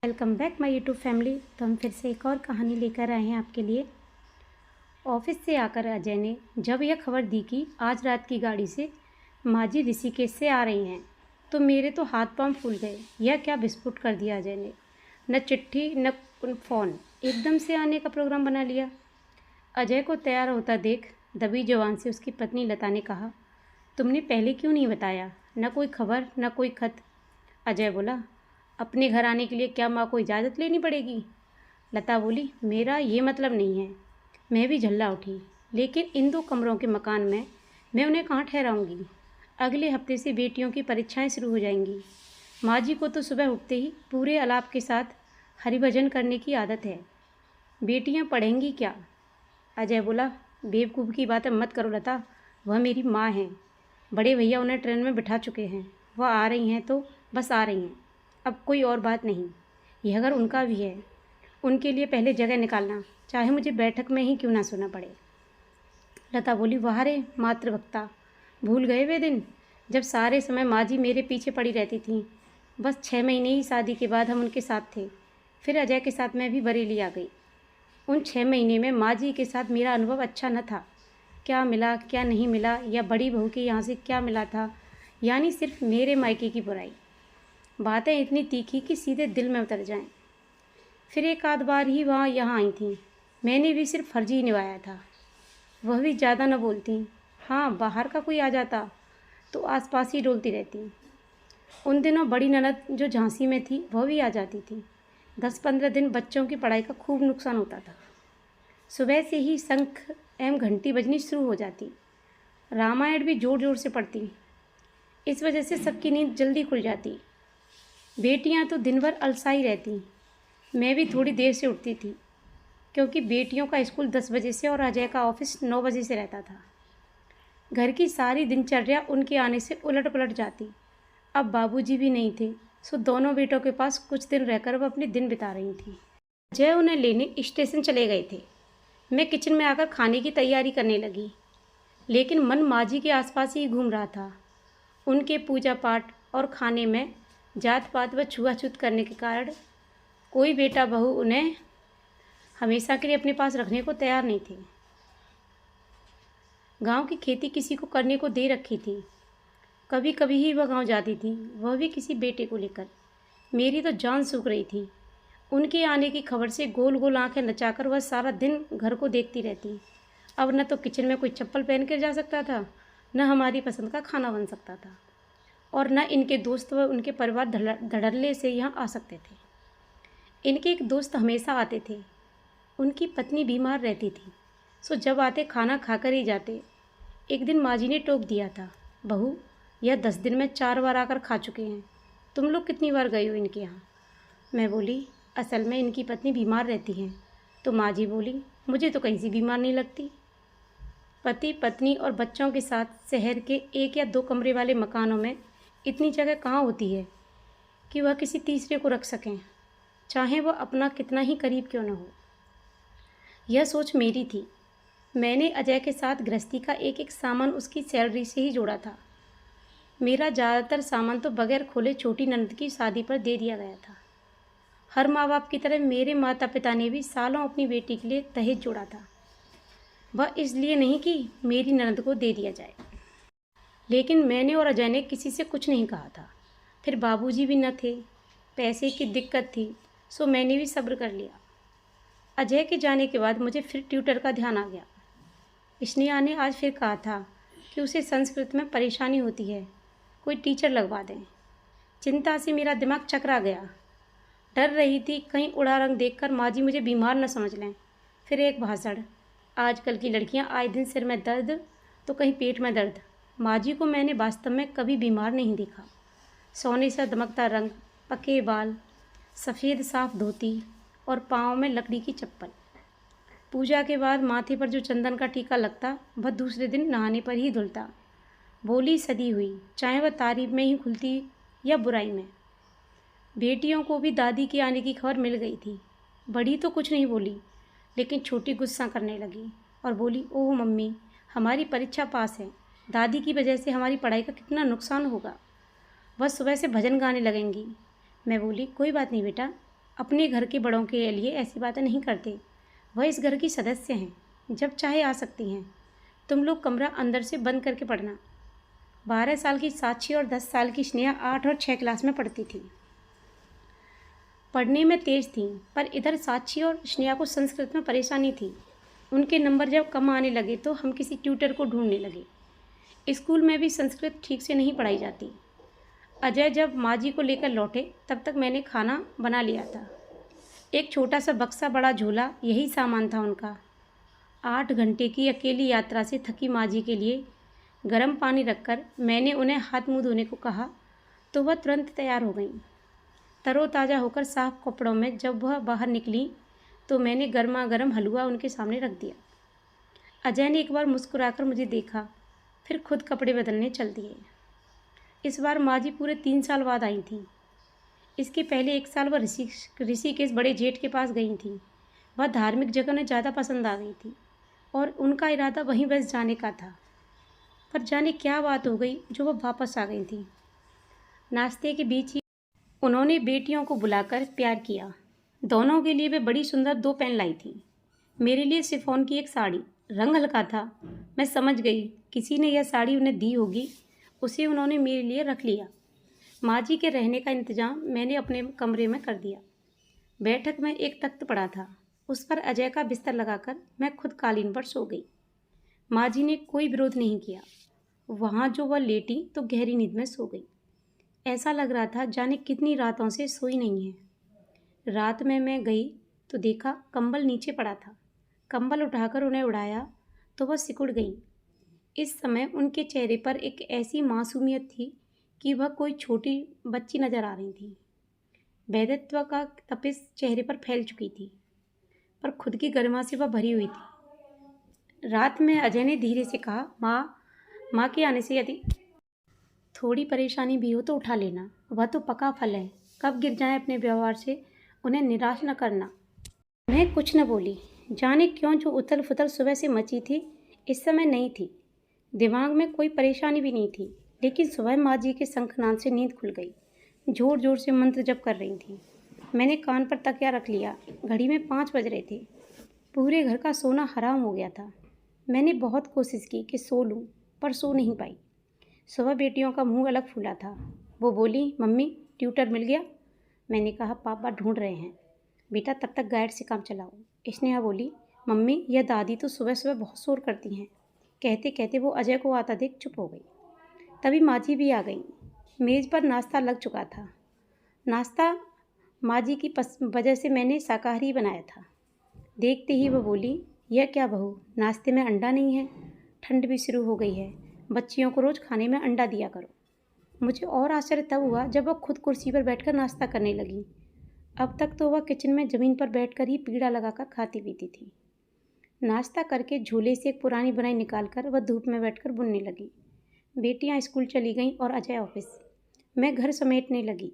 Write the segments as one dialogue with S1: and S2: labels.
S1: Welcome back my YouTube family. तो हम फिर से एक और कहानी लेकर आए हैं आपके लिए। ऑफिस से आकर अजय ने जब यह खबर दी कि आज रात की गाड़ी से माँ जी ऋषिकेश से आ रही हैं तो मेरे तो हाथ पांव फूल गए। यह क्या विस्फोट कर दिया अजय ने। न चिट्ठी न फ़ोन, एकदम से आने का प्रोग्राम बना लिया। अजय को तैयार होता देख दबी जबान से उसकी पत्नी लता ने कहा, तुमने पहले क्यों नहीं बताया? न कोई खबर न कोई खत। अजय बोला, अपने घर आने के लिए क्या माँ को इजाज़त लेनी पड़ेगी? लता बोली, मेरा ये मतलब नहीं है। मैं भी झल्ला उठी, लेकिन इन 2 कमरों के मकान में मैं उन्हें कहाँ ठहराऊंगी? अगले हफ्ते से बेटियों की परीक्षाएं शुरू हो जाएंगी। माँ जी को तो सुबह उठते ही पूरे अलाप के साथ हरिभजन करने की आदत है। बेटियाँ पढ़ेंगी क्या? अजय बोला, बेवकूफ़ की बातें मत करो लता, वह मेरी माँ हैं। बड़े भैया उन्हें ट्रेन में बिठा चुके हैं। वह आ रही हैं तो बस आ रही हैं, अब कोई और बात नहीं। यह घर उनका भी है, उनके लिए पहले जगह निकालना, चाहे मुझे बैठक में ही क्यों ना सुना पड़े। लता बोली, वाह रे मातृभक्ता, भूल गए वे दिन जब सारे समय माँ जी मेरे पीछे पड़ी रहती थीं। बस 6 महीने ही शादी के बाद हम उनके साथ थे। फिर अजय के साथ मैं भी बरेली आ गई। उन 6 महीने में माँ जी के साथ मेरा अनुभव अच्छा न था। क्या मिला क्या नहीं मिला, या बड़ी बहू के यहाँ से क्या मिला था, यानी सिर्फ मेरे मायके की बुराई। बातें इतनी तीखी कि सीधे दिल में उतर जाएं। फिर एक आध बार ही वहाँ यहाँ आई थी, मैंने भी सिर्फ फर्ज ही निभाया था। वह भी ज़्यादा न बोलती। हाँ, बाहर का कोई आ जाता तो आसपास ही डोलती रहती। उन दिनों बड़ी ननद जो झांसी में थी वह भी आ जाती थी। 10-15 दिन बच्चों की पढ़ाई का खूब नुकसान होता था। सुबह से ही शंख एवं घंटी बजनी शुरू हो जाती। रामायण भी जोर जोर से पढ़ती। इस वजह से सबकी नींद जल्दी खुल जाती। बेटियां तो दिन भर अलसाई रहती। मैं भी थोड़ी देर से उठती थी, क्योंकि बेटियों का स्कूल 10 बजे से और अजय का ऑफिस 9 बजे से रहता था। घर की सारी दिनचर्या उनके आने से उलट पुलट जाती। अब बाबूजी भी नहीं थे, सो दोनों बेटों के पास कुछ दिन रहकर वह अपने दिन बिता रही थी। अजय उन्हें लेने स्टेशन चले गए थे। मैं किचन में आकर खाने की तैयारी करने लगी, लेकिन मन माँ जी के आसपास ही घूम रहा था। उनके पूजा पाठ और खाने में जात पात व छुआछूत करने के कारण कोई बेटा बहू उन्हें हमेशा के लिए अपने पास रखने को तैयार नहीं थे। गांव की खेती किसी को करने को दे रखी थी। कभी कभी ही वह गांव जाती थी, वह भी किसी बेटे को लेकर। मेरी तो जान सूख रही थी। उनके आने की खबर से गोल गोल आंखें नचाकर वह सारा दिन घर को देखती रहती। अब न तो किचन में कोई चप्पल पहन कर जा सकता था, न हमारी पसंद का खाना बन सकता था, और न इनके दोस्त व उनके परिवार धड़ल्ले से यहाँ आ सकते थे। इनके एक दोस्त हमेशा आते थे। उनकी पत्नी बीमार रहती थी, सो जब आते खाना खाकर ही जाते। एक दिन माँ जी ने टोक दिया था, बहू, यह 10 दिन में 4 बार आकर खा चुके हैं। तुम लोग कितनी बार गई हो इनके यहाँ? मैं बोली, असल में इनकी पत्नी बीमार रहती हैं। तो माँ जी बोली, मुझे तो कहीं से बीमार नहीं लगती। पति पत्नी और बच्चों के साथ शहर के 1 या 2 कमरे वाले मकानों में इतनी जगह कहाँ होती है कि वह किसी तीसरे को रख सकें, चाहे वह अपना कितना ही करीब क्यों न हो। यह सोच मेरी थी। मैंने अजय के साथ गृहस्थी का एक एक सामान उसकी सैलरी से ही जोड़ा था। मेरा ज़्यादातर सामान तो बगैर खोले छोटी ननद की शादी पर दे दिया गया था। हर माँ बाप की तरह मेरे माता पिता ने भी सालों अपनी बेटी के लिए दहेज जोड़ा था। वह इसलिए नहीं कि मेरी ननद को दे दिया जाए, लेकिन मैंने और अजय ने किसी से कुछ नहीं कहा था। फिर बाबूजी भी न थे, पैसे की दिक्कत थी, सो मैंने भी सब्र कर लिया। अजय के जाने के बाद मुझे फिर ट्यूटर का ध्यान आ गया। स्नेहा ने आज फिर कहा था कि उसे संस्कृत में परेशानी होती है, कोई टीचर लगवा दें। चिंता से मेरा दिमाग चकरा गया। डर रही थी कहीं उड़ा रंग देखकर माँ जी मुझे बीमार न समझ लें। फिर एक भाषण, आजकल की लड़कियां आए दिन सिर में दर्द तो कहीं पेट में दर्द। माँ जी को मैंने वास्तव में कभी बीमार नहीं देखा। सोने सा दमकता रंग, पके बाल, सफ़ेद साफ धोती और पाँव में लकड़ी की चप्पल। पूजा के बाद माथे पर जो चंदन का टीका लगता वह दूसरे दिन नहाने पर ही धुलता। बोली सदी हुई, चाहे वह तारीफ में ही खुलती या बुराई में। बेटियों को भी दादी के आने की खबर मिल गई थी। बड़ी तो कुछ नहीं बोली, लेकिन छोटी गुस्सा करने लगी और बोली, ओह मम्मी, हमारी परीक्षा पास है, दादी की वजह से हमारी पढ़ाई का कितना नुकसान होगा। वह सुबह से भजन गाने लगेंगी। मैं बोली, कोई बात नहीं बेटा, अपने घर के बड़ों के लिए ऐसी बातें नहीं करते। वह इस घर की सदस्य हैं, जब चाहे आ सकती हैं। तुम लोग कमरा अंदर से बंद करके पढ़ना। 12 साल की साक्षी और 10 साल की स्नेहा 8 और 6 क्लास में पढ़ती थी। पढ़ने में तेज थीं, पर इधर साक्षी और स्नेहा को संस्कृत में परेशानी थी। उनके नंबर जब कम आने लगे तो हम किसी ट्यूटर को ढूंढने लगे। स्कूल में भी संस्कृत ठीक से नहीं पढ़ाई जाती। अजय जब माँ जी को लेकर लौटे तब तक मैंने खाना बना लिया था। एक छोटा सा बक्सा, बड़ा झोला, यही सामान था उनका। 8 घंटे की अकेली यात्रा से थकी माँ जी के लिए गर्म पानी रखकर मैंने उन्हें हाथ मुँह धोने को कहा तो वह तुरंत तैयार हो गईं। तरोताज़ा होकर साफ कपड़ों में जब वह बाहर निकली तो मैंने गर्मा गर्म हलवा उनके सामने रख दिया। अजय ने एक बार मुस्कुराकर मुझे देखा, फिर खुद कपड़े बदलने चल दिए। इस बार माँ जी पूरे 3 साल बाद आई थीं। इसके पहले 1 साल वह ऋषिकेश बड़े जेठ के पास गई थीं। वह धार्मिक जगह उन्हें ज़्यादा पसंद आ गई थी और उनका इरादा वहीं बस जाने का था। पर जाने क्या बात हो गई जो वह वापस आ गई थी। नाश्ते के बीच ही उन्होंने बेटियों को बुलाकर प्यार किया। दोनों के लिए वे बड़ी सुंदर 2 पेन लाई थी। मेरे लिए शिफॉन की एक साड़ी, रंग हल्का था। मैं समझ गई किसी ने यह साड़ी उन्हें दी होगी, उसे उन्होंने मेरे लिए रख लिया। माँ जी के रहने का इंतजाम मैंने अपने कमरे में कर दिया। बैठक में एक तख्त पड़ा था, उस पर अजय का बिस्तर लगाकर मैं खुद कालीन पर सो गई। माँ जी ने कोई विरोध नहीं किया। वहाँ जो वह लेटी तो गहरी नींद में सो गई। ऐसा लग रहा था जाने कितनी रातों से सोई नहीं है। रात में मैं गई तो देखा कंबल नीचे पड़ा था। कंबल उठाकर उन्हें उड़ाया तो वह सिकुड़ गईं। इस समय उनके चेहरे पर एक ऐसी मासूमियत थी कि वह कोई छोटी बच्ची नजर आ रही थी। वैधत्व का तपिश चेहरे पर फैल चुकी थी, पर खुद की गरिमा से वह भरी हुई थी। रात में अजय ने धीरे से कहा, माँ के आने से यदि थोड़ी परेशानी भी हो तो उठा लेना, वह तो पका फल है। कब गिर जाए अपने व्यवहार से, उन्हें निराश न करना। मैं कुछ न बोली। जाने क्यों जो उथल फुथल सुबह से मची थी इस समय नहीं थी। दिमाग में कोई परेशानी भी नहीं थी, लेकिन सुबह माँ जी के शंखनाद से नींद खुल गई। जोर जोर से मंत्र जप कर रही थी। मैंने कान पर तकिया रख लिया। घड़ी में 5 बज रहे थे। पूरे घर का सोना हराम हो गया था। मैंने बहुत कोशिश की कि सो लूँ, पर सो नहीं पाई। सुबह बेटियों का मुंह अलग फूला था। वो बोली, मम्मी ट्यूटर मिल गया? मैंने कहा, पापा ढूंढ रहे हैं। बेटा तब तक गाइड से काम चलाओ। स्नेहा बोली, मम्मी यह दादी तो सुबह सुबह बहुत शोर करती हैं। कहते कहते वो अजय को आता देख चुप हो गई। तभी माँ जी भी आ गई। मेज़ पर नाश्ता लग चुका था। नाश्ता माँ जी की वजह से मैंने शाकाहारी बनाया था। देखते ही वो बोली, यह क्या बहू, नाश्ते में अंडा नहीं है? ठंड भी शुरू हो गई है, बच्चियों को रोज़ खाने में अंडा दिया करो। मुझे और आश्चर्य तब हुआ जब वह खुद कुर्सी पर बैठकर नाश्ता करने लगी। अब तक तो वह किचन में ज़मीन पर बैठकर ही पीड़ा लगाकर खाती पीती थी। नाश्ता करके झोले से एक पुरानी बुनाई निकालकर वह धूप में बैठकर बुनने लगी। बेटियां स्कूल चली गईं और अजय ऑफिस। मैं घर समेटने लगी।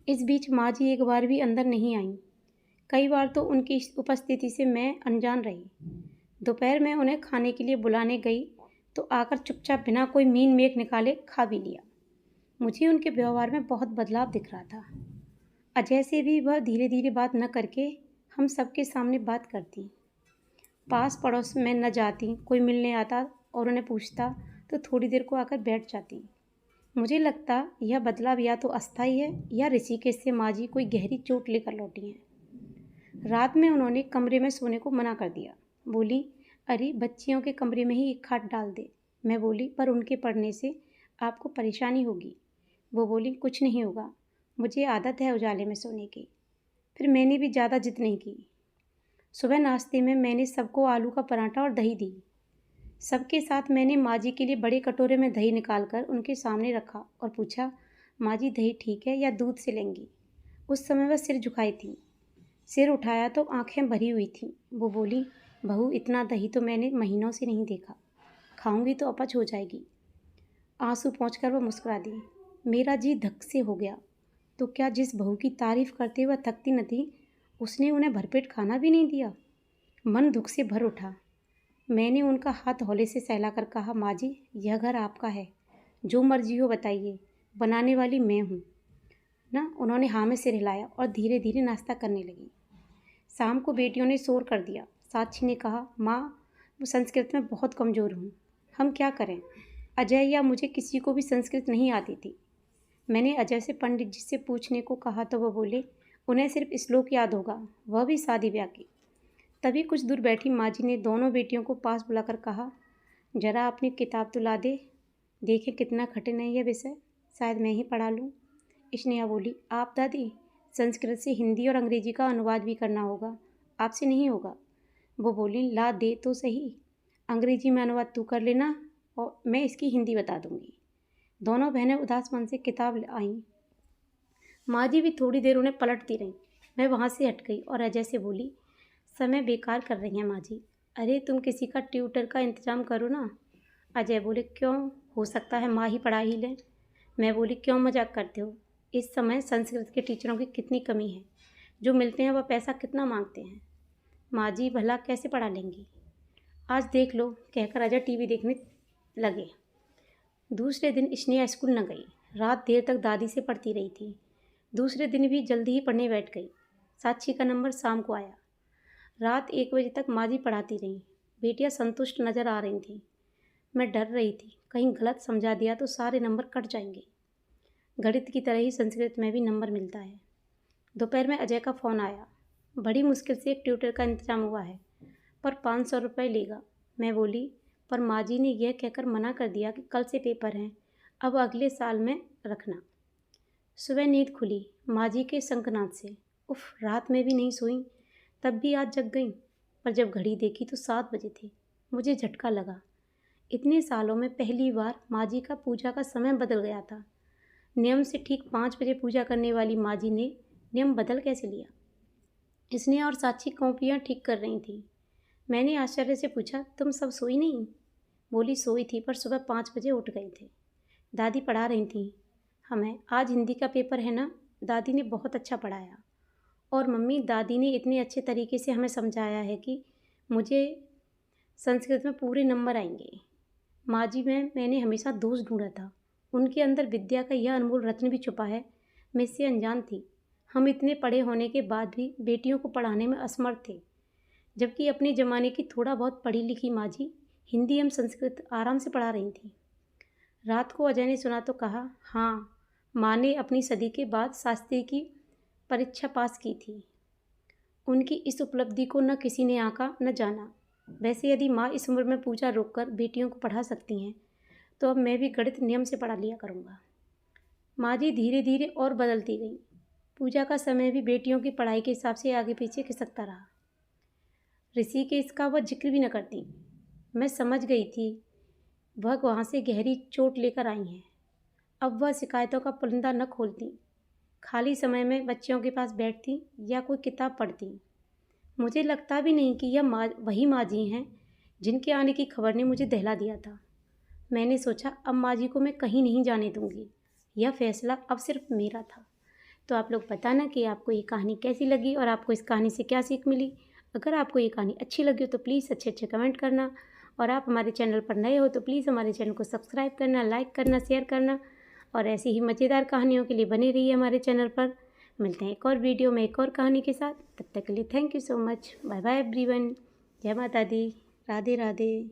S1: इस बीच माँ जी एक बार भी अंदर नहीं आईं। कई बार तो उनकी उपस्थिति से मैं अनजान रही। दोपहर में उन्हें खाने के लिए बुलाने गई तो आकर चुपचाप बिना कोई मीन मेख निकाले खा भी लिया। मुझे उनके व्यवहार में बहुत बदलाव दिख रहा था। अजय से भी वह धीरे धीरे बात न करके हम सबके सामने बात करती। पास पड़ोस में न जाती। कोई मिलने आता और उन्हें पूछता तो थोड़ी देर को आकर बैठ जाती। मुझे लगता यह बदलाव या तो अस्थायी है या ऋषिकेश से माँ जी कोई गहरी चोट लेकर लौटी हैं। रात में उन्होंने कमरे में सोने को मना कर दिया। बोली, अरे बच्चियों के कमरे में ही एक खाट डाल दे। मैं बोली, पर उनके पढ़ने से आपको परेशानी होगी। वो बोली, कुछ नहीं होगा, मुझे आदत है उजाले में सोने की। फिर मैंने भी ज़्यादा जिद नहीं की। सुबह नाश्ते में मैंने सबको आलू का पराठा और दही दी। सबके साथ मैंने माँ जी के लिए बड़े कटोरे में दही निकालकर उनके सामने रखा और पूछा, माँ जी दही ठीक है या दूध से लेंगी? उस समय वह सिर झुकाई थी। सिर उठाया तो आंखें भरी हुई थीं। वो बोली, बहू इतना दही तो मैंने महीनों से नहीं देखा, खाऊंगी तो अपच हो जाएगी। आंसू पोंछकर वह मुस्कुरा दी। मेरा जी धक से हो गया। तो क्या जिस बहू की तारीफ करते हुए थकती न थी, उसने उन्हें भरपेट खाना भी नहीं दिया। मन दुख से भर उठा। मैंने उनका हाथ हौले से सहलाकर कहा, माँ जी यह घर आपका है, जो मर्जी हो बताइए, बनाने वाली मैं हूँ। ना। उन्होंने हाँ में सिर हिलाया और धीरे धीरे नाश्ता करने लगी। शाम को बेटियों ने शोर कर दिया। साक्षी ने कहा, माँ, वो संस्कृत में बहुत कमज़ोर हूँ, हम क्या करें? अजय या मुझे किसी को भी संस्कृत नहीं आती थी। मैंने अजय से पंडित जी से पूछने को कहा तो वह बोले, उन्हें सिर्फ श्लोक याद होगा, वह भी शादी ब्याह की। तभी कुछ दूर बैठी माँ जी ने दोनों बेटियों को पास बुलाकर कहा, जरा अपनी किताब तो ला दे, देखें कितना कठिन है यह विषय, शायद मैं ही पढ़ा लूँ। स्नेहा बोली, आप दादी, संस्कृत से हिंदी और अंग्रेजी का अनुवाद भी करना होगा, आपसे नहीं होगा। वो बोली, ला दे तो सही, अंग्रेजी में अनुवाद तू कर लेना और मैं इसकी हिंदी बता दूंगी। दोनों बहनें उदास मन से किताब आईं। माँ जी भी थोड़ी देर उन्हें पलटती रहीं। मैं वहाँ से हट गई और अजय से बोली, समय बेकार कर रही हैं माँ जी, अरे तुम किसी का ट्यूटर का इंतज़ाम करो ना। अजय बोले, क्यों, हो सकता है माँ ही पढ़ा ही लें। मैं बोली, क्यों मजाक करते हो, इस समय संस्कृत के टीचरों की कितनी कमी है, जो मिलते हैं वह पैसा कितना मांगते हैं। माँ जी भला कैसे पढ़ा लेंगी, आज देख लो, कहकर अजय टीवी देखने लगे। दूसरे दिन स्नेहा स्कूल न गई। रात देर तक दादी से पढ़ती रही थी। दूसरे दिन भी जल्दी ही पढ़ने बैठ गई। साक्षी का नंबर शाम को आया। रात 1 बजे तक माँ जी पढ़ाती रहीं। बेटियाँ संतुष्ट नज़र आ रही थीं। मैं डर रही थी, कहीं गलत समझा दिया तो सारे नंबर कट जाएंगे। गणित की तरह ही संस्कृत में भी नंबर मिलता है। दोपहर में अजय का फ़ोन आया। बड़ी मुश्किल से एक ट्यूटर का इंतज़ाम हुआ है, पर 500 रुपये लेगा। मैं बोली, पर माँ जी ने यह कहकर मना कर दिया कि कल से पेपर हैं, अब अगले साल में रखना। सुबह नींद खुली माँ जी के शंखनाद से। उफ, रात में भी नहीं सोई, तब भी आज जग गई, पर जब घड़ी देखी तो 7 बजे थे। मुझे झटका लगा। इतने सालों में पहली बार माँ जी का पूजा का समय बदल गया था। नियम से ठीक 5 बजे पूजा करने वाली माँ जी ने नियम बदल कैसे लिया। स्नेहा और साक्षी कॉपियाँ ठीक कर रही थी। मैंने आश्चर्य से पूछा, तुम सब सोई नहीं? बोली, सोई थी, पर सुबह 5 बजे उठ गए थे। दादी पढ़ा रही थी हमें, आज हिंदी का पेपर है ना, दादी ने बहुत अच्छा पढ़ाया। और मम्मी, दादी ने इतने अच्छे तरीके से हमें समझाया है कि मुझे संस्कृत में पूरे नंबर आएंगे। माँ जी में मैंने हमेशा दोष ढूंढा था, उनके अंदर विद्या का यह अनमोल रत्न भी छुपा है, मैं इससे अनजान थी। हम इतने पढ़े होने के बाद भी बेटियों को पढ़ाने में असमर्थ थे, जबकि अपने ज़माने की थोड़ा बहुत पढ़ी लिखी माँ जी हिंदी एवं संस्कृत आराम से पढ़ा रही थी। रात को अजय ने सुना तो कहा, हाँ, माँ ने अपनी सदी के बाद शास्त्री की परीक्षा पास की थी। उनकी इस उपलब्धि को न किसी ने आंका न जाना। वैसे यदि माँ इस उम्र में पूजा रोककर बेटियों को पढ़ा सकती हैं, तो अब मैं भी गणित नियम से पढ़ा लिया करूँगा। माँ जी धीरे धीरे और बदलती गई। पूजा का समय भी बेटियों की पढ़ाई के हिसाब से आगे पीछे खिसकता रहा। ऋषिकेश का वह जिक्र भी न करती। मैं समझ गई थी वह वहाँ से गहरी चोट लेकर आई हैं। अब वह शिकायतों का पुलिंदा न खोलती, खाली समय में बच्चियों के पास बैठती या कोई किताब पढ़ती। मुझे लगता भी नहीं कि यह वही माँ जी हैं जिनके आने की खबर ने मुझे दहला दिया था। मैंने सोचा, अब माँ जी को मैं कहीं नहीं जाने दूँगी। यह फैसला अब सिर्फ मेरा था। तो आप लोग बताना कि आपको ये कहानी कैसी लगी और आपको इस कहानी से क्या सीख मिली। अगर आपको ये कहानी अच्छी लगी हो तो प्लीज़ अच्छे अच्छे कमेंट करना, और आप हमारे चैनल पर नए हो तो प्लीज़ हमारे चैनल को सब्सक्राइब करना, लाइक करना, शेयर करना, और ऐसी ही मज़ेदार कहानियों के लिए बने रहिए हमारे चैनल पर। मिलते हैं एक और वीडियो में एक और कहानी के साथ। तब तक के लिए thank you so much. Bye bye everyone. जय माता दी। राधे राधे।